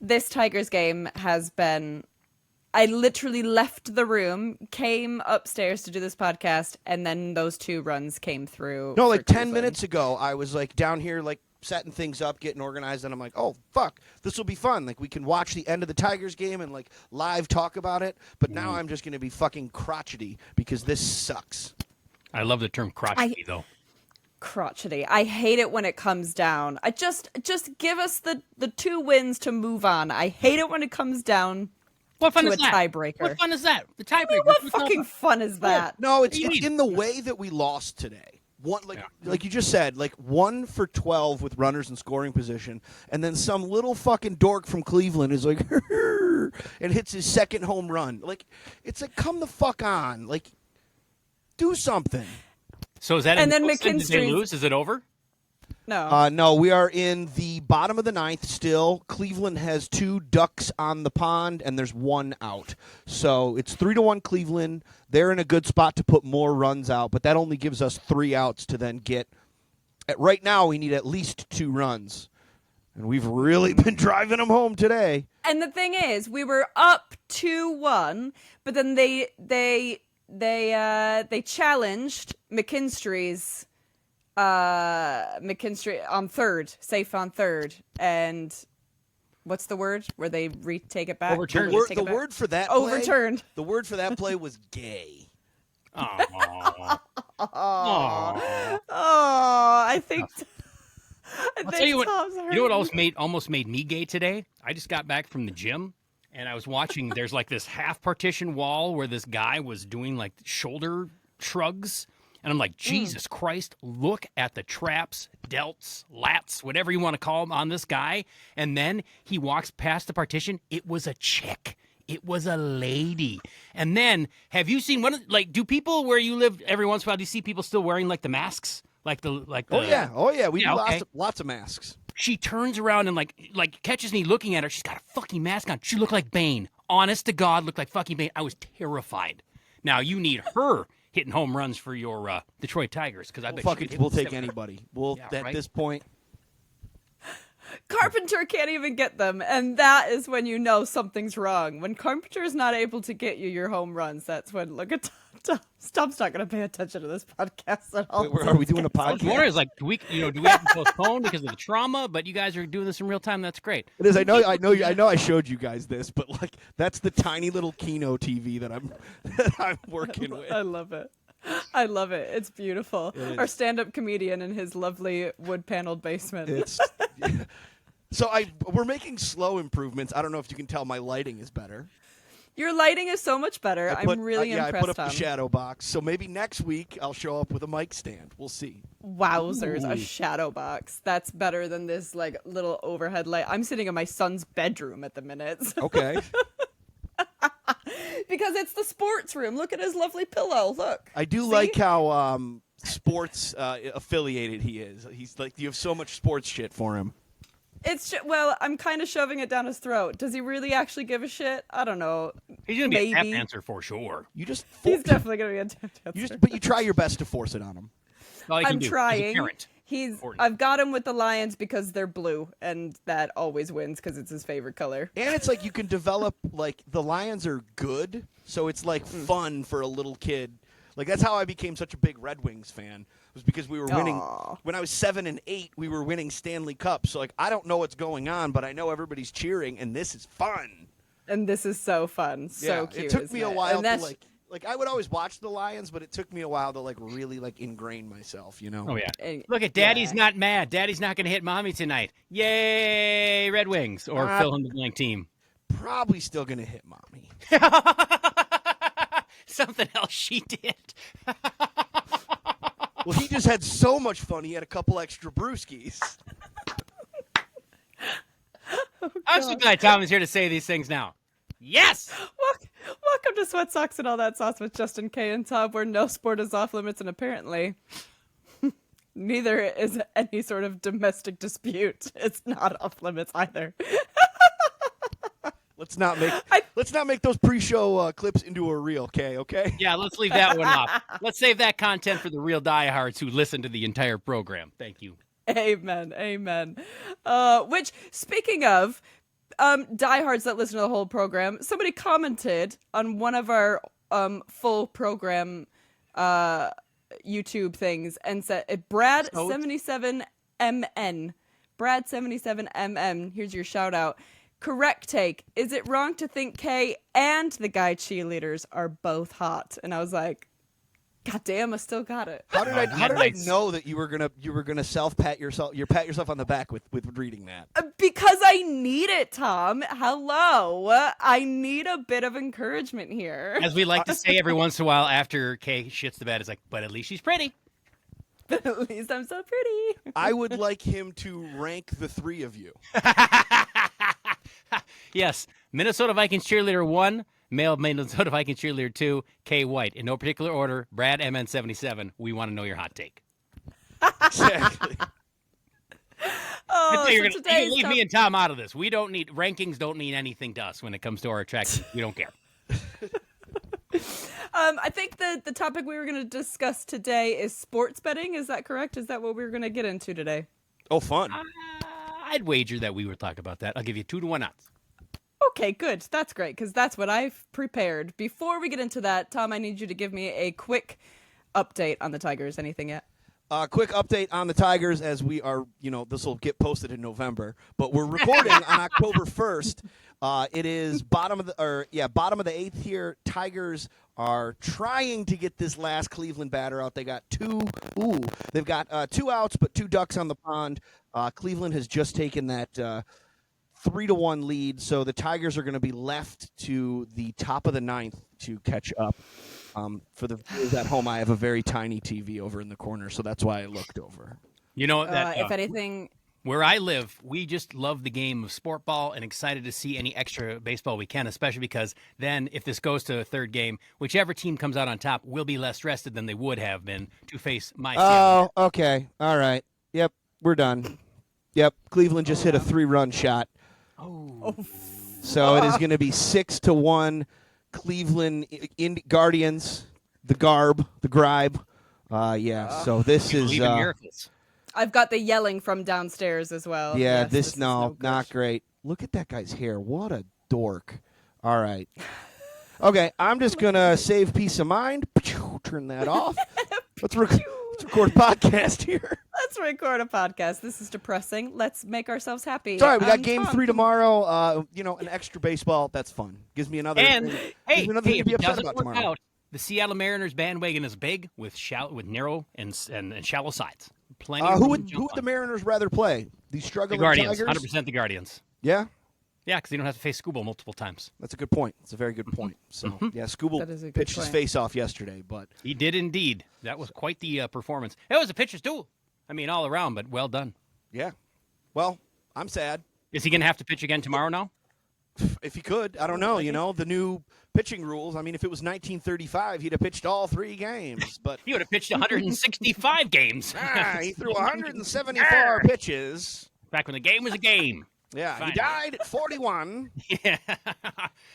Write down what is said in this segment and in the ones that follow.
this Tigers game has been... I literally left the room, came upstairs to do this podcast, and then those 2 runs came through. No, like 10 minutes ago, I was like down here, like setting things up, getting organized, and I'm like, oh, fuck, this will be fun. Like, we can watch the end of the Tigers game and, like, live talk about it. But now I'm just going to be fucking crotchety because this sucks. I love the term crotchety, though. Crotchety. I hate it when it comes down. I just give us the 2 wins to move on. I hate it when it comes down. What fun to is a that? tiebreaker. What fun is that? The tiebreaker. What fucking fun is that? No, it's in the way that we lost today. Like you just said, like 1 for 12 with runners in scoring position, and then some little fucking dork from Cleveland is like, and hits his second home run. Like, it's like, come the fuck on. Like, do something. So is that? And then Did they McKinstry's... lose? Is it over? No. No, we are in the bottom of the 9th still. Cleveland has 2 ducks on the pond, and there's 1 out. So it's 3-1 Cleveland. They're in a good spot to put more runs out, but that only gives us 3 outs to then get. Right now, we need at least 2 runs, and we've really been driving them home today. And the thing is, we were up 2-1, but then they challenged McKinstry on third, safe on third, and what's the word where they retake it back? Overturned. The word for that overturned. The word for that play was gay. Oh, I think. I'll tell you what. You know what almost made me gay today? I just got back from the gym, and I was watching. There's like this half partition wall where this guy was doing like shoulder shrugs. And I'm like, Jesus Christ, look at the traps, delts, lats, whatever you want to call them on this guy. And then he walks past the partition. It was a chick. It was a lady. And then, have you seen do people where you live every once in a while, do you see people still wearing like the masks? Oh yeah. We do lots of masks. She turns around and like catches me looking at her. She's got a fucking mask on. She looked like Bane. Honest to God, looked like fucking Bane. I was terrified. Now you need her hitting home runs for your Detroit Tigers, because I bet we'll take anybody. At this point, Carpenter can't even get them, and that is when you know something's wrong. When Carpenter is not able to get you your home runs, that's when look at Tom's not going to pay attention to this podcast at all. Wait, are we doing a podcast? I was wondering, like, do we have to postpone because of the trauma? But you guys are doing this in real time. That's great. It is. I know. I showed you guys this, but like that's the tiny little Kino TV that I'm working with. I love it. It's beautiful. Our stand-up comedian in his lovely wood-paneled basement. So we're making slow improvements. I don't know if you can tell my lighting is better. Your lighting is so much better. I'm really impressed. I put up the shadow box. So maybe next week I'll show up with a mic stand. We'll see. Wowzers, Ooh. a shadow box. That's better than this like little overhead light. I'm sitting in my son's bedroom at the minute. So. Okay. Because it's the sports room. Look at his lovely pillow. Look. I do like how sports affiliated he is. He's like, you have so much sports shit for him. I'm kind of shoving it down his throat. Does he really actually give a shit? I don't know. He's gonna be a tap dancer for sure. He's definitely gonna be a tap dancer. But you try your best to force it on him. I'm trying. I've got him with the Lions because they're blue, and that always wins because it's his favorite color. And it's like you can develop like the Lions are good, so it's like fun for a little kid. Like that's how I became such a big Red Wings fan. Was because we were winning. When I was 7 and 8, we were winning Stanley Cups. So like I don't know what's going on, but I know everybody's cheering, and this is fun. And this is so fun, so cute. It took me a while to like I would always watch the Lions, but it took me a while to like really like ingrain myself, you know. Oh yeah. Look at Daddy's not mad. Daddy's not going to hit Mommy tonight. Yay, Red Wings or fill in the blank team. Probably still going to hit Mommy. Something else she did. Well, he just had so much fun. He had a couple extra brewskis. I'm so glad Tom is here to say these things now. Yes! Welcome to Sweat Socks and All That Sauce with Justin K. and Tom, where no sport is off limits, and apparently neither is any sort of domestic dispute. It's not off limits either. Let's not make those pre-show clips into a reel, okay? Yeah, let's leave that one off. Let's save that content for the real diehards who listen to the entire program. Thank you. Amen. Which, speaking of, diehards that listen to the whole program, somebody commented on one of our full program YouTube things and said, Brad77MN. Brad77MM, here's your shout out. Correct take. Is it wrong to think Kay and the guy cheerleaders are both hot? And I was like, God damn, I still got it. How did I know that you were gonna pat yourself on the back with reading that? Because I need it, Tom. Hello. I need a bit of encouragement here. As we like to say every once in a while after Kay shits the bed, it's like, but at least she's pretty. But at least I'm so pretty. I would like him to rank the three of you. Yes. Minnesota Vikings cheerleader 1, male Minnesota Vikings cheerleader 2, Kay White. In no particular order, Brad MN77. We want to know your hot take. Exactly. You're gonna leave me and Tom out of this. We don't need rankings. Don't mean anything to us when it comes to our attraction. We don't care. I think the topic we were going to discuss today is sports betting. Is that correct? Is that what we were going to get into today? Oh, fun. I'd wager that we would talk about that. I'll give you 2-1 odds. Okay, good. That's great, because that's what I've prepared. Before we get into that, Tom, I need you to give me a quick update on the Tigers. Anything yet? Quick update on the Tigers as we are, this will get posted in November, but we're recording on October 1st. It is bottom of the eighth here. Tigers are trying to get this last Cleveland batter out. They got they've got 2 outs, but 2 ducks on the pond. Cleveland has just taken that 3-1 lead, so the Tigers are going to be left to the top of the ninth to catch up. For the viewers at home, I have a very tiny TV over in the corner, so that's why I looked over. You know that if anything, where I live, we just love the game of sport ball and excited to see any extra baseball we can, especially because then if this goes to a third game, whichever team comes out on top will be less rested than they would have been to face my Seattle. Oh, okay. All right. Yep, we're done. Yep, Cleveland just hit a 3-run shot. Oh. So it is going to be 6-1 Cleveland Guardians, the Gribe. So this is miracles. I've got the yelling from downstairs as well. Yeah, yes, this no not great. Look at that guy's hair. What a dork. All right. Okay, I'm just going to save peace of mind. Turn that off. Let's record a podcast here. Let's record a podcast. This is depressing. Let's make ourselves happy. It's all right. We got game 3 tomorrow. An extra baseball. That's fun. Gives me another. And hey, if it doesn't work out, the Seattle Mariners bandwagon is big with narrow and shallow sides. Plenty. Who would the Mariners rather play? The struggling Guardians. Tigers? 100% the Guardians. Yeah. Yeah, because they don't have to face Skubal multiple times. That's a good point. It's a very good point. So, Skubal pitched his face off yesterday, but he did indeed. That was quite the performance. It was a pitcher's duel. I mean, all around, but well done. Yeah. Well, I'm sad. Is he going to have to pitch again tomorrow now? If he could. I don't know. The new pitching rules. I mean, if it was 1935, he'd have pitched all 3 games. But he would have pitched 165 games. He threw 174 pitches. Back when the game was a game. Yeah, Finally. He died at 41. Yeah.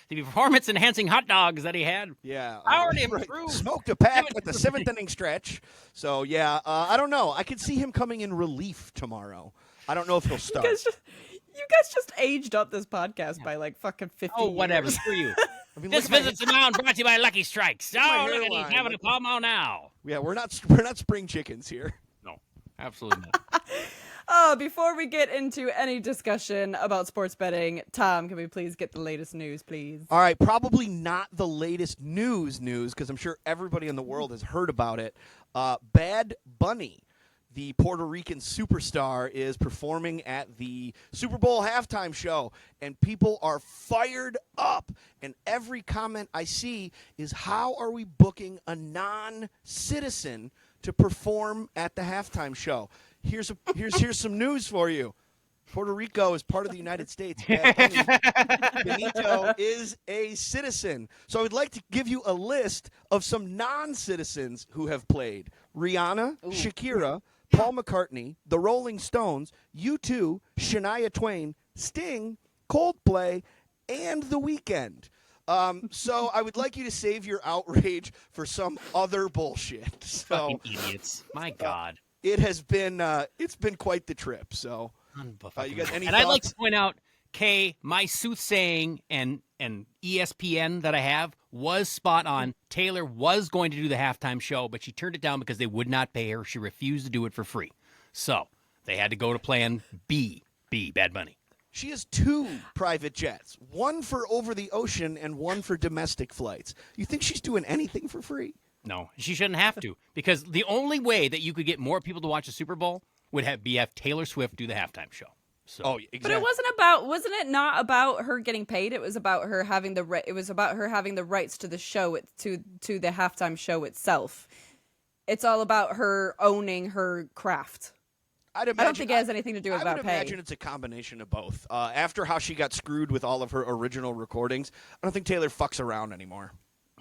The performance-enhancing hot dogs that he had. Yeah. Already improved. Smoked a pack at the 7th inning stretch. So, yeah, I don't know. I could see him coming in relief tomorrow. I don't know if he'll start. You guys just aged up this podcast by like fucking 50 Oh, whatever. years. Screw you. This visit's the mound brought to you by Lucky Strikes. Oh, look at he's having a palmo now. Yeah, we're not spring chickens here. No, absolutely not. Before we get into any discussion about sports betting, Tom, can we please get the latest news, please? All right, probably not the latest news, because I'm sure everybody in the world has heard about it. Bad Bunny, the Puerto Rican superstar, is performing at the Super Bowl halftime show, and people are fired up. And every comment I see is, how are we booking a non-citizen to perform at the halftime show? Here's some news for you. Puerto Rico is part of the United States. Benito is a citizen. So I would like to give you a list of some non-citizens who have played. Rihanna, Shakira, Paul McCartney, The Rolling Stones, U2, Shania Twain, Sting, Coldplay, and The Weeknd. So I would like you to save your outrage for some other bullshit. Fucking idiots. My God. It has been it's been quite the trip. So you guys, any thoughts? I'd like to point out Kay, my soothsaying and ESPN that I have was spot on. Taylor was going to do the halftime show, but she turned it down because they would not pay her. She refused to do it for free. So they had to go to plan B, Bad Bunny. She has 2 private jets, one for over the ocean and one for domestic flights. You think she's doing anything for free? No, she shouldn't have to, because the only way that you could get more people to watch the Super Bowl would have Taylor Swift do the halftime show. So. Oh, exactly. But it wasn't it not about her getting paid? It was about her having the rights to the show, to the halftime show itself. It's all about her owning her craft. I don't think it has anything to do with pay. I would imagine it's a combination of both. After how she got screwed with all of her original recordings, I don't think Taylor fucks around anymore.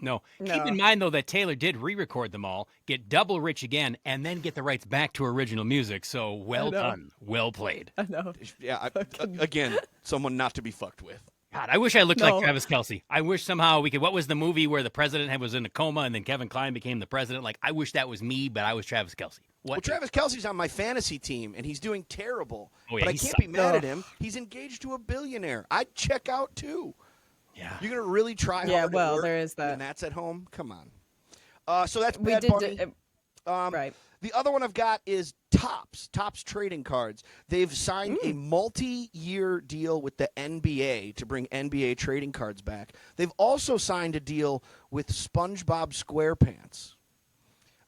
No. Keep in mind, though, that Taylor did re-record them all, get double rich again, and then get the rights back to original music. So well done. Well played. I know. Yeah, again, someone not to be fucked with. God, I wish I looked like Travis Kelce. I wish somehow we could. What was the movie where the president was in a coma and then Kevin Kline became the president? Like, I wish that was me, but I was Travis Kelce. Well, Travis Kelce's on my fantasy team, and he's doing terrible. Oh, yeah, but I can't be mad at him. He's engaged to a billionaire. I'd check out, too. Yeah. You're going to really try hard at work, there is that. And that's at home? Come on. So that's Bad Bunny. Right. The other one I've got is Topps Trading Cards. They've signed a multi-year deal with the NBA to bring NBA trading cards back. They've also signed a deal with SpongeBob SquarePants.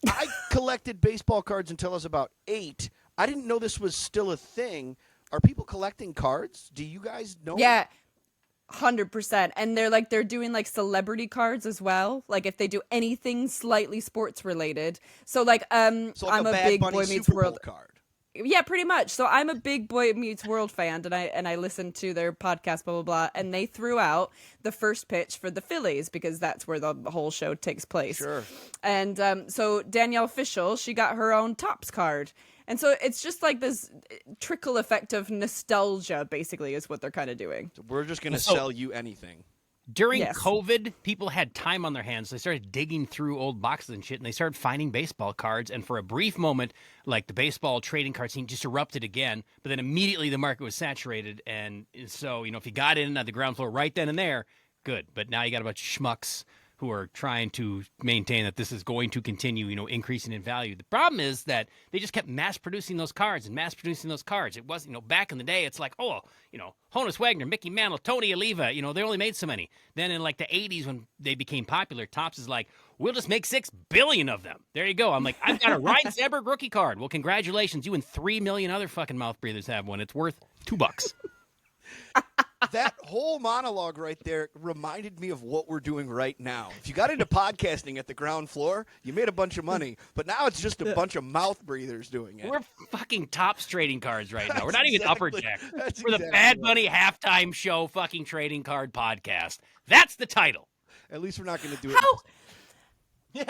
I collected baseball cards until I was about 8. I didn't know this was still a thing. Are people collecting cards? Do you guys know? Yeah. 100%. And they're doing like celebrity cards as well. Like if they do anything slightly sports related. So I'm a big Boy Meets World card. Yeah, pretty much. So I'm a big Boy Meets World fan, and I listen to their podcast, blah blah blah. And they threw out the first pitch for the Phillies because that's where the whole show takes place. Sure. And so Danielle Fishel, she got her own Topps card. And so it's just like this trickle effect of nostalgia, basically, is what they're kind of doing. So we're just going to sell you anything. During COVID, people had time on their hands. They started digging through old boxes and shit, and they started finding baseball cards. And for a brief moment, like the baseball trading card scene just erupted again. But then immediately the market was saturated. And so, if you got in at the ground floor right then and there, good. But now you got a bunch of schmucks who are trying to maintain that this is going to continue, increasing in value. The problem is that they just kept mass producing those cards. It wasn't, back in the day, it's like, Honus Wagner, Mickey Mantle, Tony Oliva, they only made so many. Then in like the 80s when they became popular, Topps is like, we'll just make 6 billion of them. There you go. I'm like, I've got a Ryan Sandberg rookie card. Well, congratulations. You and 3 million other fucking mouth breathers have one. It's worth $2. That whole monologue right there reminded me of what we're doing right now. If you got into podcasting at the ground floor, you made a bunch of money, but now it's just a bunch of mouth breathers doing it. We're fucking Topps trading cards right now. We're not even Upper Deck. We're the Bad Bunny halftime show fucking trading card podcast. That's the title. At least we're not going to do it.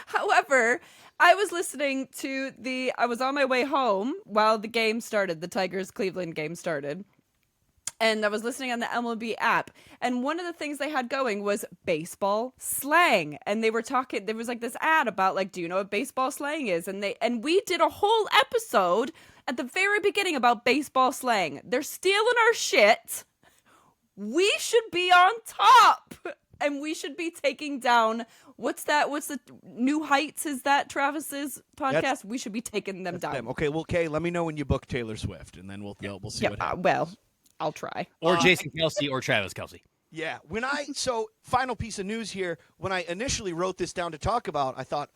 However, I was listening to I was on my way home while the game started, the Tigers-Cleveland game started. And I was listening on the MLB app. And one of the things they had going was baseball slang. And they were talking, there was like this ad about like, do you know what baseball slang is? And we did a whole episode at the very beginning about baseball slang. They're stealing our shit. We should be on top. And we should be taking down, what's the New Heights? Is that Travis's podcast? We should be taking them down. Okay, well, Kay, let me know when you book Taylor Swift, and then we'll see what happens. Well, I'll try. Or Jason Kelce or Travis Kelce. Yeah. So final piece of news here. When I initially wrote this down to talk about, I thought,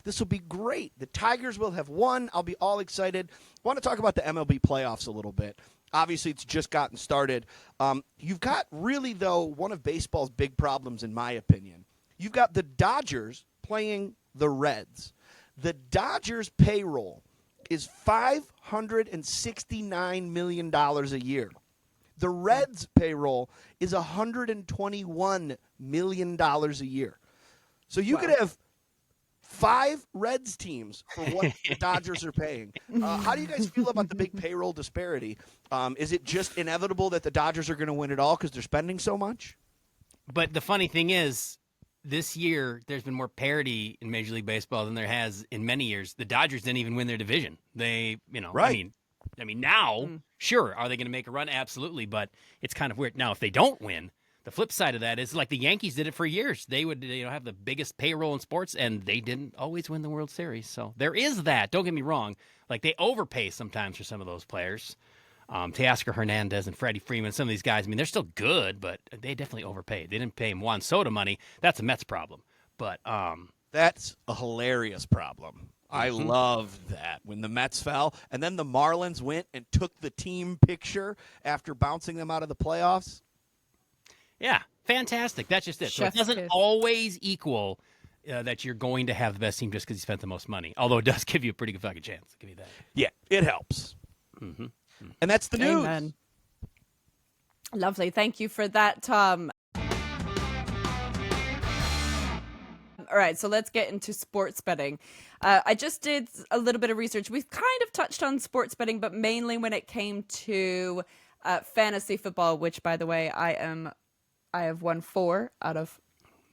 this will be great. The Tigers will have won. I'll be all excited. I want to talk about the MLB playoffs a little bit. Obviously, it's just gotten started. You've got really, though, one of baseball's big problems, in my opinion. You've got the Dodgers playing the Reds. The Dodgers' payroll is $569 million a year. The Reds' payroll is $121 million a year. So you could have 5 Reds teams for what the Dodgers are paying. How do you guys feel about the big payroll disparity? Is it just inevitable that the Dodgers are going to win it all because they're spending so much? But the funny thing is, this year there's been more parity in Major League Baseball than there has in many years. The Dodgers didn't even win their division. They, Right. I mean, now, sure, are they going to make a run? Absolutely, but it's kind of weird. Now, if they don't win, the flip side of that is like the Yankees did it for years. They would, have the biggest payroll in sports, and they didn't always win the World Series. So there is that. Don't get me wrong. Like, they overpay sometimes for some of those players. Teoscar Hernandez and Freddie Freeman, some of these guys, I mean, they're still good, but they definitely overpaid. They didn't pay him Juan Soto money. That's a Mets problem. But that's a hilarious problem. I loved that when the Mets fell, and then the Marlins went and took the team picture after bouncing them out of the playoffs. Yeah, fantastic. That's just it. So it doesn't always equal that you're going to have the best team just because you spent the most money, although it does give you a pretty good fucking chance. I'll give you that. Yeah, it helps. Mm-hmm. And that's the news. Amen. Lovely. Thank you for that, Tom. All right, so let's get into sports betting. I just did a little bit of research. We've kind of touched on sports betting, but mainly when it came to fantasy football, which, by the way, I have won 4 out of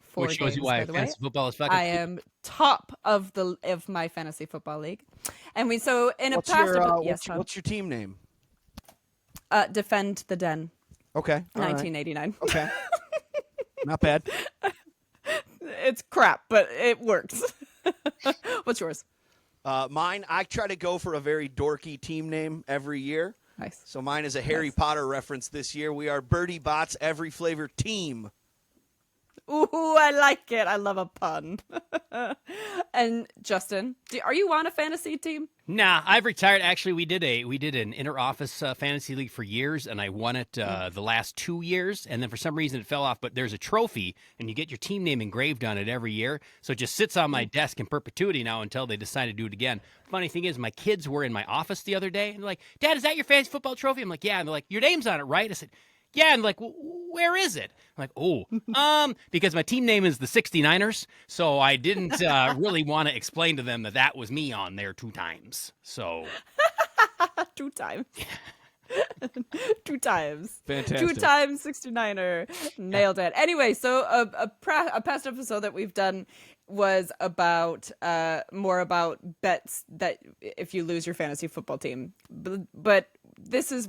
4 which shows games, you why by the fantasy way. football is fucking. I am top of my fantasy football league, and what's your team name? Defend the Den. Okay, 1989. Right. Okay, not bad. It's crap, but it works. What's yours? Mine, I try to go for a very dorky team name every year. Nice. So mine is a Harry Potter reference this year. We are Birdie Bot's Every Flavor Team. Ooh, I like it. I love a pun. And Justin, are you on a fantasy team? Nah, I've retired. Actually, we did an inter-office fantasy league for years, and I won it the last 2 years, and then for some reason it fell off. But there's a trophy, and you get your team name engraved on it every year, so it just sits on my desk in perpetuity now until they decide to do it again. Funny thing is, my kids were in my office the other day, and they're like, "Dad, is that your fantasy football trophy?" I'm like, "Yeah," and they're like, "Your name's on it, right?" I said, "Yeah," and like, "Where is it?" I'm like, "Oh, because my team name is the 69ers, so I didn't really want to explain to them that was me on there 2 times." So 2 times. 2 times. Fantastic. 2 times 69er. Nailed it. Anyway, so a past episode that we've done was about more about bets that if you lose your fantasy football team. But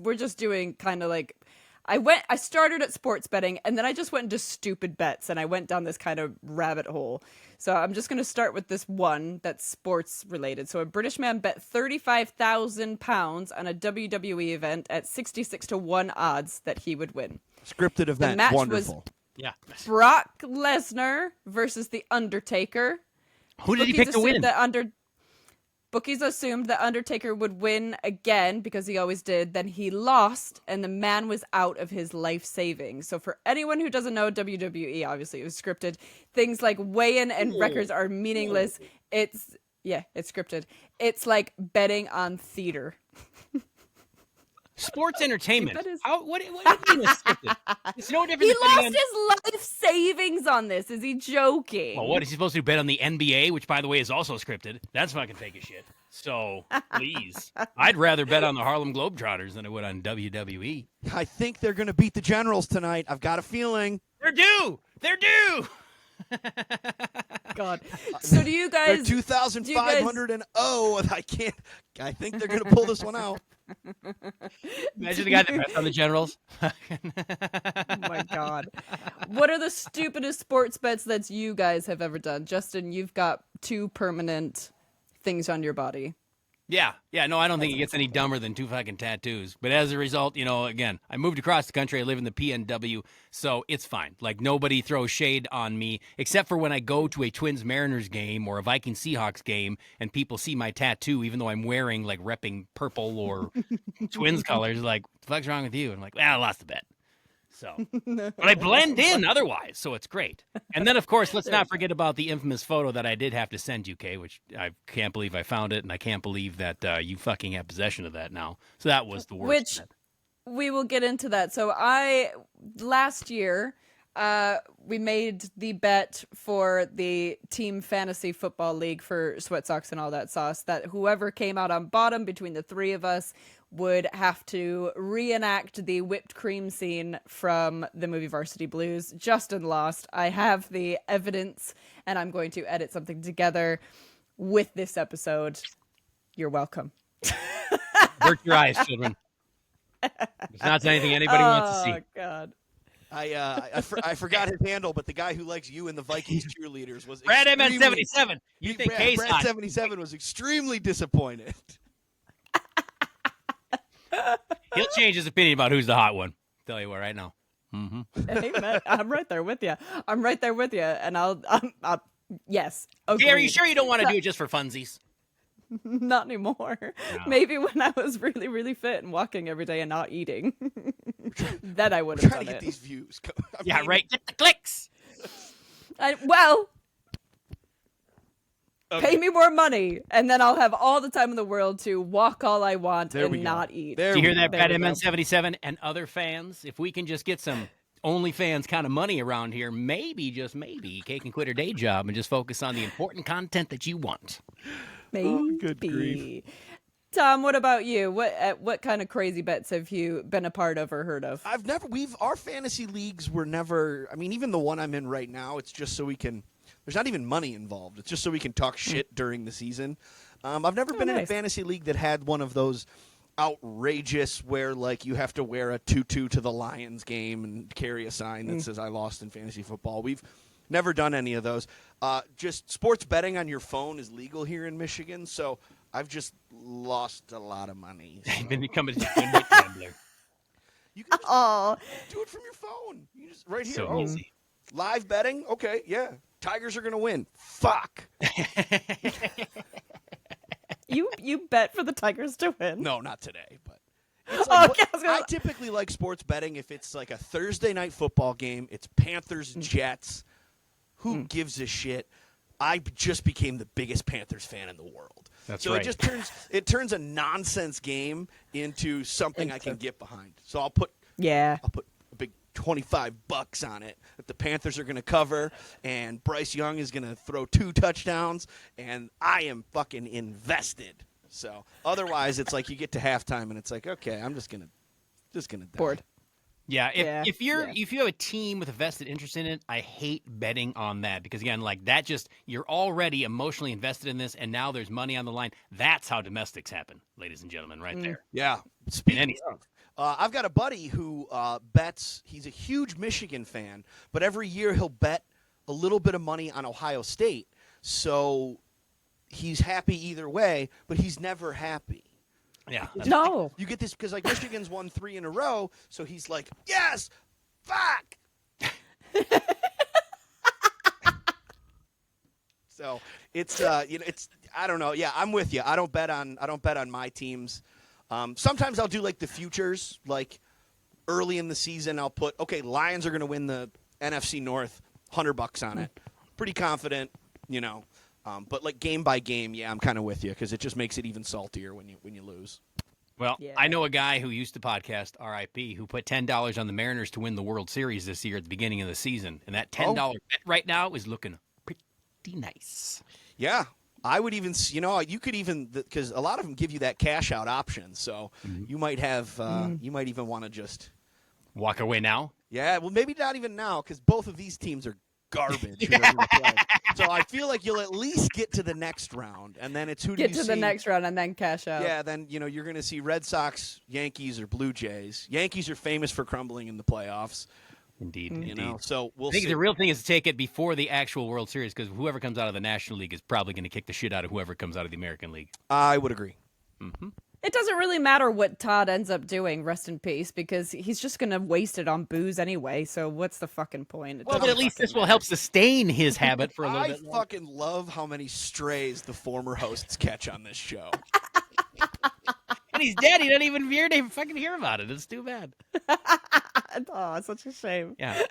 we're just doing kind of like I started at sports betting, and then I just went into stupid bets, and I went down this kind of rabbit hole. So I'm just going to start with this one that's sports related. So a British man bet £35,000 on a WWE event at 66-1 odds that he would win. Scripted event. The match Wonderful. yeah, Brock Lesnar versus The Undertaker. who did he pick to win? Bookies assumed that Undertaker would win again because he always did. Then he lost, and the man was out of his life savings. So for anyone who doesn't know WWE, obviously it was scripted. Things like weigh-in and records are meaningless. It's scripted. It's like betting on theater. Sports entertainment. That is- What do you mean it's scripted? It's no different He than betting lost his life savings on this. Is he joking? Well, what is he supposed to bet on the NBA, which by the way is also scripted? That's fucking fake as shit. So please, I'd rather bet on the Harlem Globetrotters than I would on WWE. I think they're going to beat the Generals tonight. I've got a feeling. They're due. They're due. God. So do you guys? They're 2,500 and I think they're going to pull this one out. Imagine the guy that bets on the Generals. Oh my God. What are the stupidest sports bets that you guys have ever done? Justin, you've got 2 permanent things on your body. Yeah. No, I don't think it gets any dumber than 2 fucking tattoos. But as a result, again, I moved across the country. I live in the PNW, so it's fine. Like, nobody throws shade on me, except for when I go to a Twins-Mariners game or a Viking-Seahawks game, and people see my tattoo, even though I'm wearing, like, repping purple or Twins colors. Like, what the fuck's wrong with you? And I'm like, I lost the bet. So, but I blend in otherwise, so it's great. And then, of course, let's not forget about the infamous photo that I did have to send you, Kay, which I can't believe I found it, and I can't believe that you fucking have possession of that now. So that was the worst. Which we will get into that. So last year, we made the bet for the team fantasy football league for Sweat Socks and All That Sauce that whoever came out on bottom between the 3 of us would have to reenact the whipped cream scene from the movie Varsity Blues. Justin lost. I have the evidence, and I'm going to edit something together with this episode. You're welcome. Avert your eyes, children. It's not anything anybody wants to see. Oh, God. I forgot his handle, but the guy who likes you and the Vikings cheerleaders was Brad MN77. You think Brad 77 was extremely disappointed. He'll change his opinion about who's the hot one. Tell you what, right now. Mm-hmm. Hey, man, I'm right there with you. And I'll yes. Agreed. Are you sure you don't want to do it just for funsies? Not anymore. No. Maybe when I was really, really fit and walking every day and not eating. Then I would have done to get it. These views. Right. Get the clicks. Pay me more money, and then I'll have all the time in the world to walk all I want and not eat. Do you hear that, Brad MN77 and other fans? If we can just get some OnlyFans kind of money around here, maybe, just maybe, Kay can quit her day job and just focus on the important content that you want. Maybe. Oh, good grief. Tom, what about you? What kind of crazy bets have you been a part of or heard of? Our fantasy leagues were never, even the one I'm in right now, it's just so we can, there's not even money involved. It's just so we can talk shit during the season. I've never been in a fantasy league that had one of those outrageous where, like, you have to wear a tutu to the Lions game and carry a sign that says I lost in fantasy football. We've never done any of those. Just sports betting on your phone is legal here in Michigan, so I've just lost a lot of money. So. I've been becoming a gambler. You can just do it from your phone. You just right here. So easy. Live betting? Okay, yeah. Tigers are going to win. Fuck. You bet for the Tigers to win? No, not today, but it's like, I typically like sports betting if it's like a Thursday night football game, it's Panthers Jets. Who gives a shit? I just became the biggest Panthers fan in the world. That's so right. it turns a nonsense game into something I can get behind. So I'll put a big $25 on it that the Panthers are going to cover and Bryce Young is going to throw 2 touchdowns and I am fucking invested. So otherwise it's like you get to halftime and it's like, okay, I'm just going to die. Bored. Yeah, if you have a team with a vested interest in it, I hate betting on that because again, like that you're already emotionally invested in this, and now there's money on the line. That's how domestics happen, ladies and gentlemen, right there. Yeah. Speaking of, I've got a buddy who bets. He's a huge Michigan fan, but every year he'll bet a little bit of money on Ohio State. So he's happy either way, but he's never happy. Yeah. No. You get this because, like, Michigan's won 3 in a row, so he's like, yes, fuck. So it's it's I don't know. Yeah, I'm with you. I don't bet on my teams. Sometimes I'll do like the futures, like early in the season. I'll put Lions are going to win the NFC North, $100 on it. Pretty confident, But like game by game, yeah, I'm kind of with you because it just makes it even saltier when you lose. Well, I know a guy who used to podcast RIP who put $10 on the Mariners to win the World Series this year at the beginning of the season, and that $10 bet right now is looking pretty nice. Yeah, I would even, you could even because a lot of them give you that cash out option, so you might have you might even want to just walk away now. Yeah, well, maybe not even now because both of these teams are garbage. So I feel like you'll at least get to the next round, and then it's who do you see? Get to the next round and then cash out. Yeah, then you're going to see Red Sox, Yankees, or Blue Jays. Yankees are famous for crumbling in the playoffs. Indeed. So we'll I think see. the real thing is to take it before the actual World Series because whoever comes out of the National League is probably going to kick the shit out of whoever comes out of the American League. I would agree. Mm-hmm. It doesn't really matter what Todd ends up doing, rest in peace, because he's just going to waste it on booze anyway, so what's the fucking point? But at least this will help sustain his habit for a little bit. I fucking love how many strays the former hosts catch on this show. And he's dead. He doesn't even fucking hear about it. It's too bad. Oh, it's such a shame. Yeah.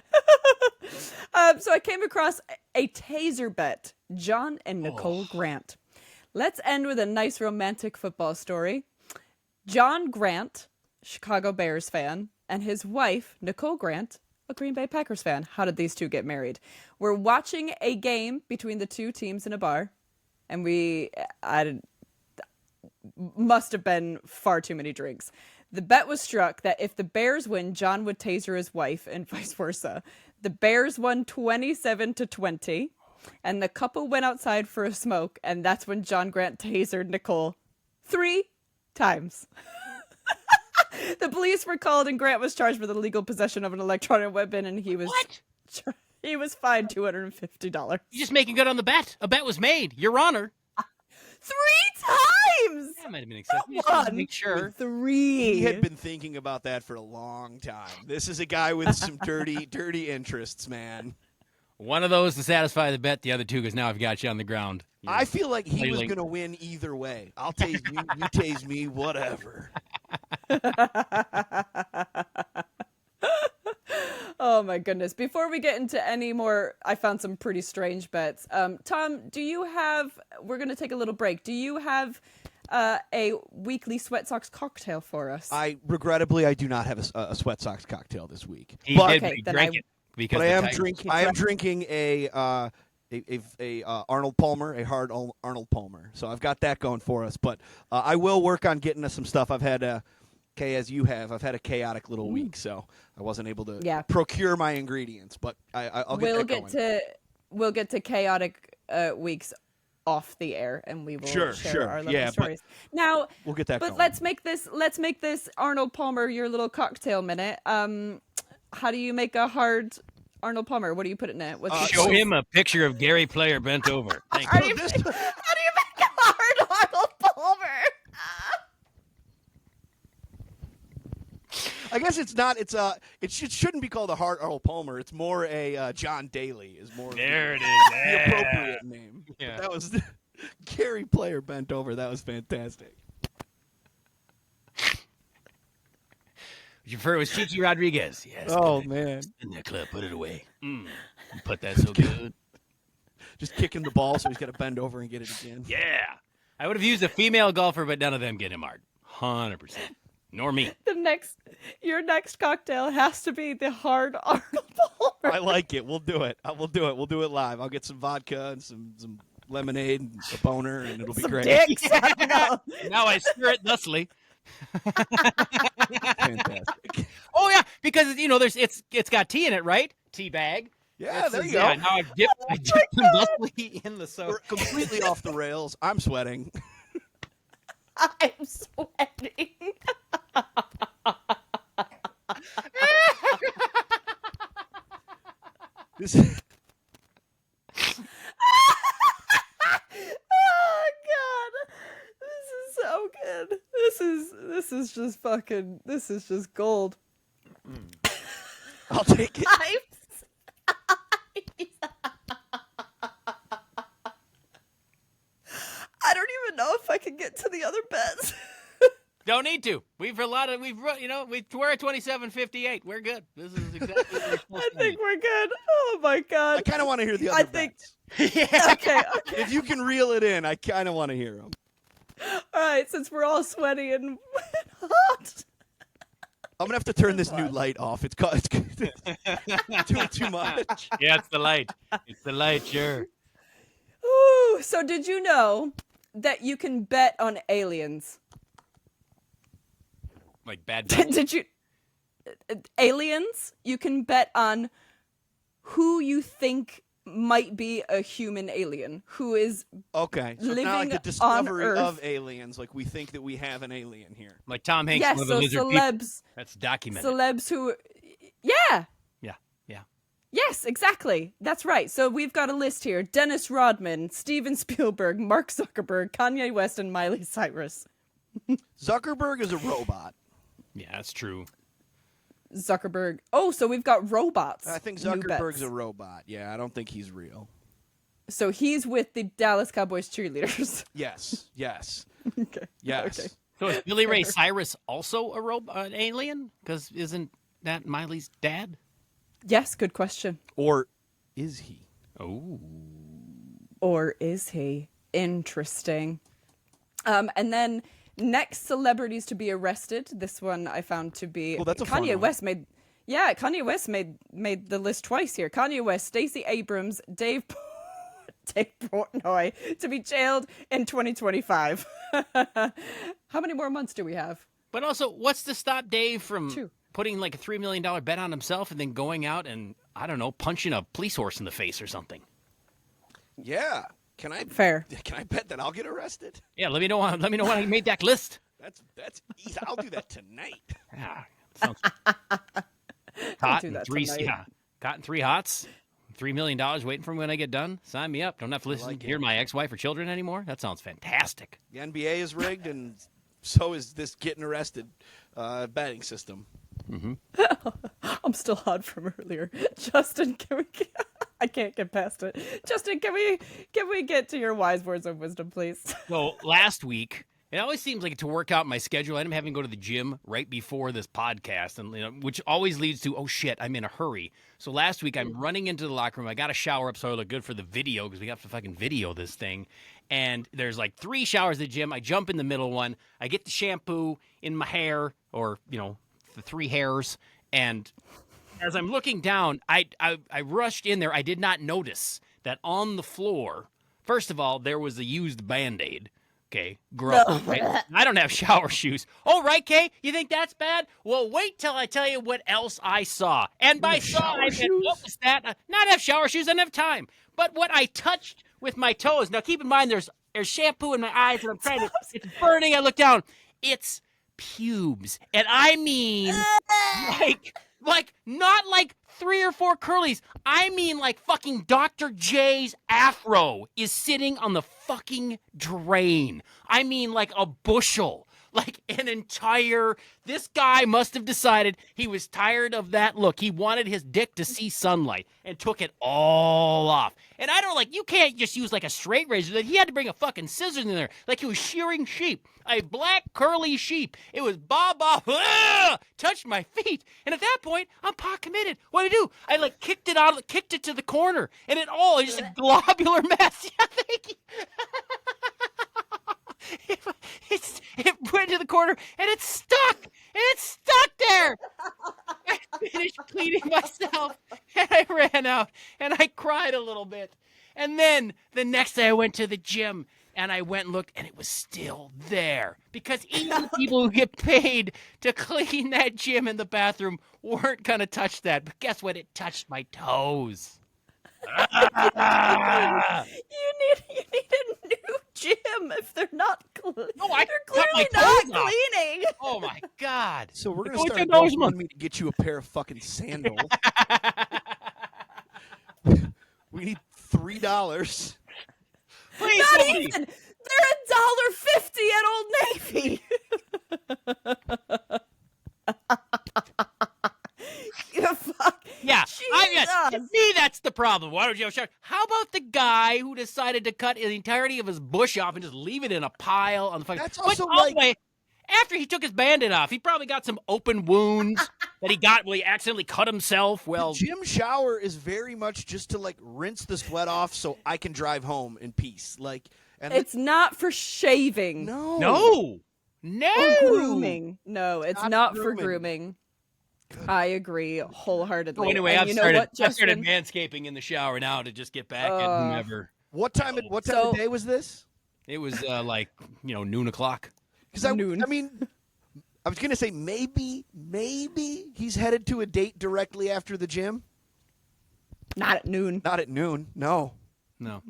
So I came across a taser bet, John and Nicole Grant. Let's end with a nice romantic football story. John Grant, Chicago Bears fan, and his wife, Nicole Grant, a Green Bay Packers fan. How did these two get married? We're watching a game between the two teams in a bar, and must have been far too many drinks. The bet was struck that if the Bears win, John would taser his wife and vice versa. The Bears won 27-20, and the couple went outside for a smoke, and that's when John Grant tasered Nicole 3 times. The police were called, and Grant was charged with illegal possession of an electronic weapon, and he was he was fined $250. You're just making good on the bet. A bet was made, Your Honor. 3 times. That might have been accepted. Not Just make sure. 3. He had been thinking about that for a long time. This is a guy with some dirty interests, man. One of those to satisfy the bet, the other two because now I've got you on the ground. I feel like he was going to win either way. I'll tase you, you tase me, whatever. Oh my goodness. Before we get into any more, I found some pretty strange bets. Tom, do you have, we're going to take a little break. Do you have a weekly Sweat Sox cocktail for us? Regrettably, I do not have a Sweat Sox cocktail this week. He drank it. Because I am drinking a Arnold Palmer, a hard Arnold Palmer. So I've got that going for us. But I will work on getting us some stuff. I've had as you have, I've had a chaotic little week, so I wasn't able to procure my ingredients. But I'll get that going. We'll get to chaotic weeks off the air, and we will share our lovely stories. Now we'll get that. But going. let's make this Arnold Palmer your little cocktail minute. How do you make a hard Arnold Palmer? What do you put in it? Show him a picture of Gary Player bent over. How do you make a hard Arnold Palmer? I guess it's not. It shouldn't be called a hard Arnold Palmer. It's more a John Daly is more. There it is. The appropriate name. Yeah. That was Gary Player bent over. That was fantastic. You prefer it was Chichi Rodriguez. Yes. Oh, man. In that club, put it away. Put that so good. Just kicking the ball, so he's got to bend over and get it again. Yeah. I would have used a female golfer, but none of them get him hard. 100%. Nor me. Your next cocktail has to be the hard Arnold Palmer. I like it. We'll do it. We'll do it. We'll do it live. I'll get some vodka and some lemonade and a boner, and it'll be great. Dicks. Now I stir it thusly. Fantastic. Oh yeah, because it's got tea in it, right? Tea bag. Yeah, there you go. Now I dip them thusly in the soap. We're completely off the rails. I'm sweating. I'm sweating. Oh God. This is so good. This is just fucking, this is just gold. I'll take it. I don't even know if I can get to the other bets. Don't need to. We're at 27:58. We're good. This is exactly what we're I think we're good. Oh my God. I kind of want to hear the other bets. Yeah. Okay. If you can reel it in, I kind of want to hear them. All right, since we're all sweaty and hot. I'm going to have to turn this new light off. It's doing too much. Yeah, it's the light. It's the light, sure. Ooh, so did you know that you can bet on aliens? Like bad Did you? Aliens? You can bet on who you think might be a human alien who is okay. So living not like the on discovery Earth. of aliens. Like we think that we have an alien here. Like Tom Hanks. Yes, with so the lizard celebs. people. That's documented. Celebs who, yeah. Yeah. Yes, exactly. That's right. So we've got a list here: Dennis Rodman, Steven Spielberg, Mark Zuckerberg, Kanye West, and Miley Cyrus. Zuckerberg is a robot. Yeah, that's true. Zuckerberg. Oh, so we've got robots. I think New Zuckerberg's bets. a robot. Yeah, I don't think he's real. So he's with the Dallas Cowboys cheerleaders. Yes. Okay. Yes. Okay. So is Billy Ray Cyrus also an alien? Because isn't that Miley's dad? Yes, good question. Or is he? Oh. Or is he? Interesting. And then next celebrities to be arrested. This one I found to be that's a fun Kanye one. West made. Yeah, Kanye West made the list twice here. Kanye West, Stacey Abrams, Dave Dave Portnoy to be jailed in 2025. How many more months do we have? But also, what's to stop Dave from 2. putting like a $3 million bet on himself and then going out and, I don't know, punching a police horse in the face or something? Yeah. Can I bet that I'll get arrested? Yeah, let me know when I made that list. That's easy. I'll do that tonight. Yeah, sounds Don't do that tonight. Caught in 3 hots, $3 million waiting for me when I get done. Sign me up. Don't have to listen to hear my ex-wife or children anymore. That sounds fantastic. The NBA is rigged, and so is this getting arrested betting system. Mm-hmm. I'm still hot from earlier. Justin, I can't get past it. Justin, can we get to your wise words of wisdom, please? So last week, it always seems like to work out my schedule, I end up having to go to the gym right before this podcast, and which always leads to, oh shit, I'm in a hurry. So last week I'm running into the locker room. I got to shower up so I look good for the video because we have to fucking video this thing. And there's like 3 showers at the gym. I jump in the middle one. I get the shampoo in my hair, or the 3 hairs. And as I'm looking down, I rushed in there. I did not notice that on the floor, first of all, there was a used Band-Aid. Okay, gross. Right? I don't have shower shoes. Oh, right, Kay? You think that's bad? Well, wait till I tell you what else I saw. And by saw, I meant, what was that? Not have shower shoes, I didn't have time. But what I touched with my toes, now keep in mind there's shampoo in my eyes, and I'm trying to, it's burning. I look down. It's pubes. And I mean, like not like 3 or 4 curlies. I mean like fucking Dr. J's afro is sitting on the fucking drain. I mean like a bushel. Like an entire, this guy must have decided he was tired of that look. He wanted his dick to see sunlight and took it all off. And I don't you can't just use like a straight razor. He had to bring a fucking scissors in there. Like he was shearing sheep. A black curly sheep. It was touched my feet. And at that point, I'm pot committed. What did I do? I kicked it to the corner. And it's just a globular mess. Yeah, thank you. It went to the corner and it's stuck. And it's stuck there. I finished cleaning myself and I ran out and I cried a little bit. And then the next day I went to the gym and I went and looked and it was still there. Because even the people who get paid to clean that gym and the bathroom weren't going to touch that. But guess what? It touched my toes. You need a new gym if they're not clean. No, they're clearly not cleaning. Oh my God! So we're gonna start GoFundMe to get you a pair of fucking sandals. We need $3. Please, not even. They're $1.50 at Old Navy. Fuck. Yeah, to me, that's the problem. Why don't you have a shower? How about the guy who decided to cut the entirety of his bush off and just leave it in a pile on the fucking... That's also after he took his Band-Aid off, he probably got some open wounds that he got when he accidentally cut himself. Well, the gym shower is very much just to rinse the sweat off so I can drive home in peace. And it's not for shaving. No. Or grooming. No, it's not for grooming. I agree wholeheartedly. So anyway, I've started manscaping in the shower now to just get back at whomever. What time of day was this? It was noon o'clock. Because I mean, I was gonna say maybe he's headed to a date directly after the gym. Not at noon. Not at noon. No. Not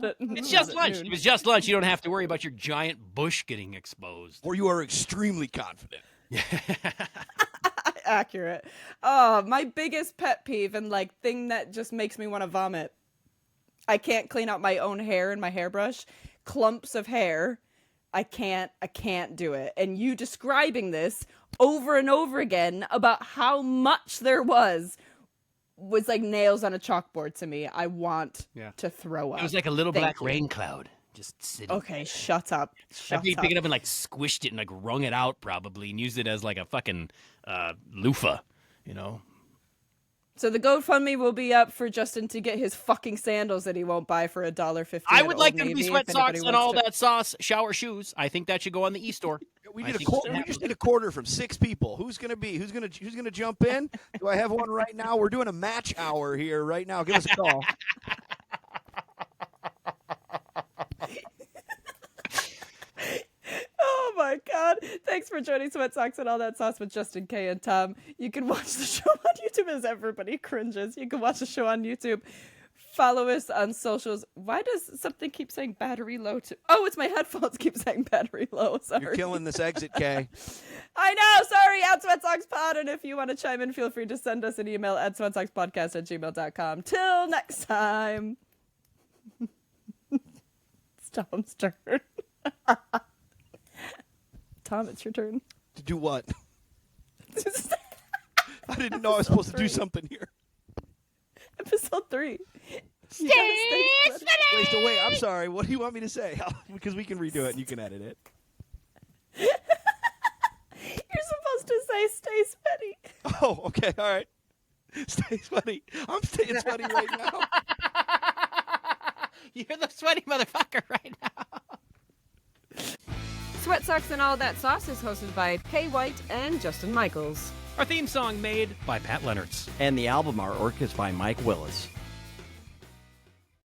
at noon. It's just lunch. It was just lunch. You don't have to worry about your giant bush getting exposed. Or you are extremely confident. Accurate. Oh, my biggest pet peeve and thing that just makes me want to vomit. I can't clean out my own hair in my hairbrush. Clumps of hair. I can't do it. And you describing this over and over again about how much there was like nails on a chalkboard to me. I want to throw up. It was like a little black rain cloud. Just sitting. Okay, shut up. After you pick it up and squished it and wrung it out probably and used it as a fucking loofah, So the GoFundMe will be up for Justin to get his fucking sandals that he won't buy for $1.50. I would like them to be sweat socks and all that sauce, shower shoes. I think that should go on the e-store. We just need a quarter from 6 people. Who's gonna jump in? Do I have one right now? We're doing a match hour here right now. Give us a call. God. Thanks for joining Sweat Socks and All That Sauce with Justin K and Tom. You can watch the show on YouTube as everybody cringes. You can watch the show on YouTube. Follow us on socials. Why does something keep saying battery low? Oh, it's my headphones keep saying battery low. Sorry. You're killing this exit, Kay. I know. Sorry, at Sweat Socks Pod. And if you want to chime in, feel free to send us an email at sweatsockspodcast@gmail.com. Till next time. It's Tom's turn. Tom, it's your turn. To do what? I didn't know I was supposed to do something here. Episode 3. Stay sweaty. Wait, I'm sorry. What do you want me to say? Because we can redo it and you can edit it. You're supposed to say stay sweaty. Oh, okay. All right. Stay sweaty. I'm staying sweaty right now. You're the sweaty motherfucker right now. Sweat Socks and All That Sauce is hosted by Kay White and Justin Michaels. Our theme song made by Pat Leonards. And the album artwork is by Mike Willis.